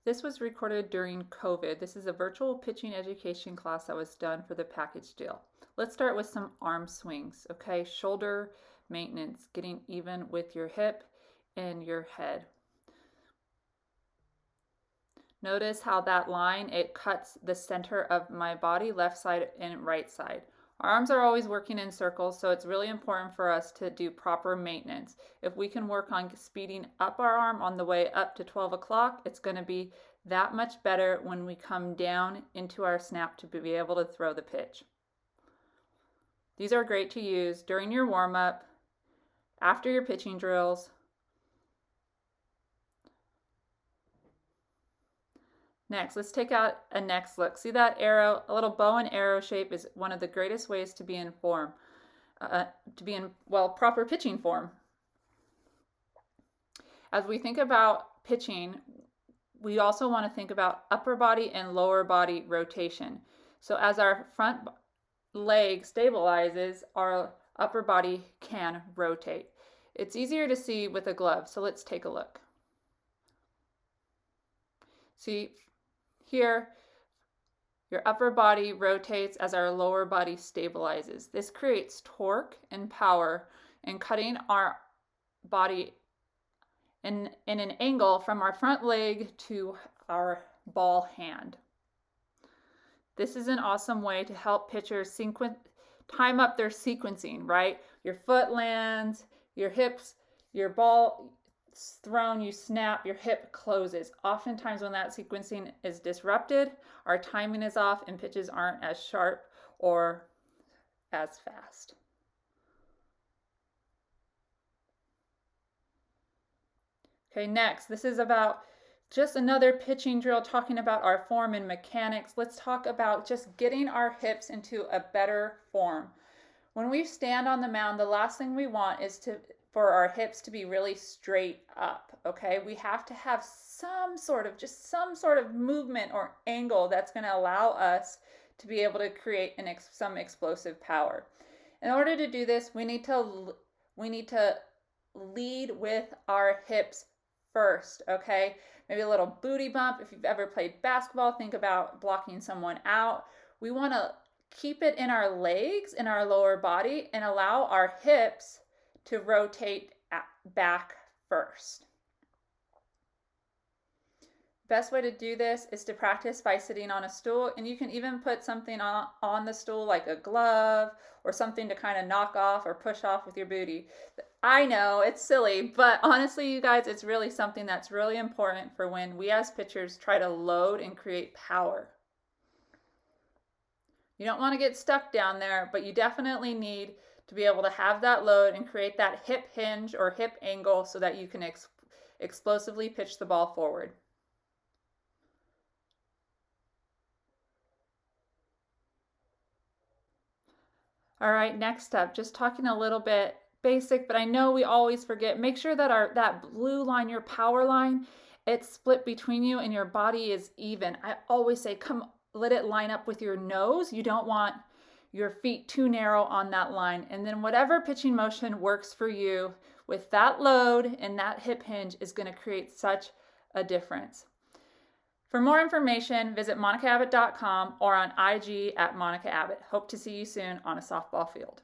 This was recorded during COVID. This is a virtual pitching education class that was done for the package deal. Let's start with some arm swings, okay? Shoulder maintenance, getting even with your hip and your head. Notice how that line, it cuts the center of my body, left side and right side. Our arms are always working in circles, so it's really important for us to do proper maintenance. If we can work on speeding up our arm on the way up to 12 o'clock, it's going to be that much better when we come down into our snap to be able to throw the pitch. These are great to use during your warm-up, after your pitching drills. Next, let's take out a next look. See that arrow? A little bow and arrow shape is one of the greatest ways to be in form, proper pitching form. As we think about pitching, we also want to think about upper body and lower body rotation. So as our front leg stabilizes, our upper body can rotate. It's easier to see with a glove, so let's take a look. See, here, your upper body rotates as our lower body stabilizes. This creates torque and power in cutting our body in an angle from our front leg to our ball hand. This is an awesome way to help pitchers time up their sequencing, right? Your foot lands, your hips, your ball thrown, you snap, your hip closes. Oftentimes when that sequencing is disrupted, our timing is off and pitches aren't as sharp or as fast. Okay, next, this is about just another pitching drill talking about our form and mechanics. Let's talk about just getting our hips into a better form. When we stand on the mound, the last thing we want is for our hips to be really straight up, okay? We have to have some sort of movement or angle that's going to allow us to be able to create some explosive power. In order to do this, we need to lead with our hips first, okay? Maybe a little booty bump. If you've ever played basketball, think about blocking someone out. We want to keep it in our legs, in our lower body, and allow our hips to rotate back first. Best way to do this is to practice by sitting on a stool, and you can even put something on the stool like a glove or something to kind of knock off or push off with your booty. I know it's silly, but honestly, you guys, it's really something that's really important for when we as pitchers try to load and create power. You don't want to get stuck down there, but you definitely need to be able to have that load and create that hip hinge or hip angle so that you can explosively pitch the ball forward. All right, next up, just talking a little bit basic, but I know we always forget. Make sure that that blue line, your power line, it's split between you and your body is even. I always say, let it line up with your nose. You don't want your feet too narrow on that line. And then whatever pitching motion works for you with that load and that hip hinge is going to create such a difference. For more information, visit monicaabbott.com or on IG at Monica Abbott. Hope to see you soon on a softball field.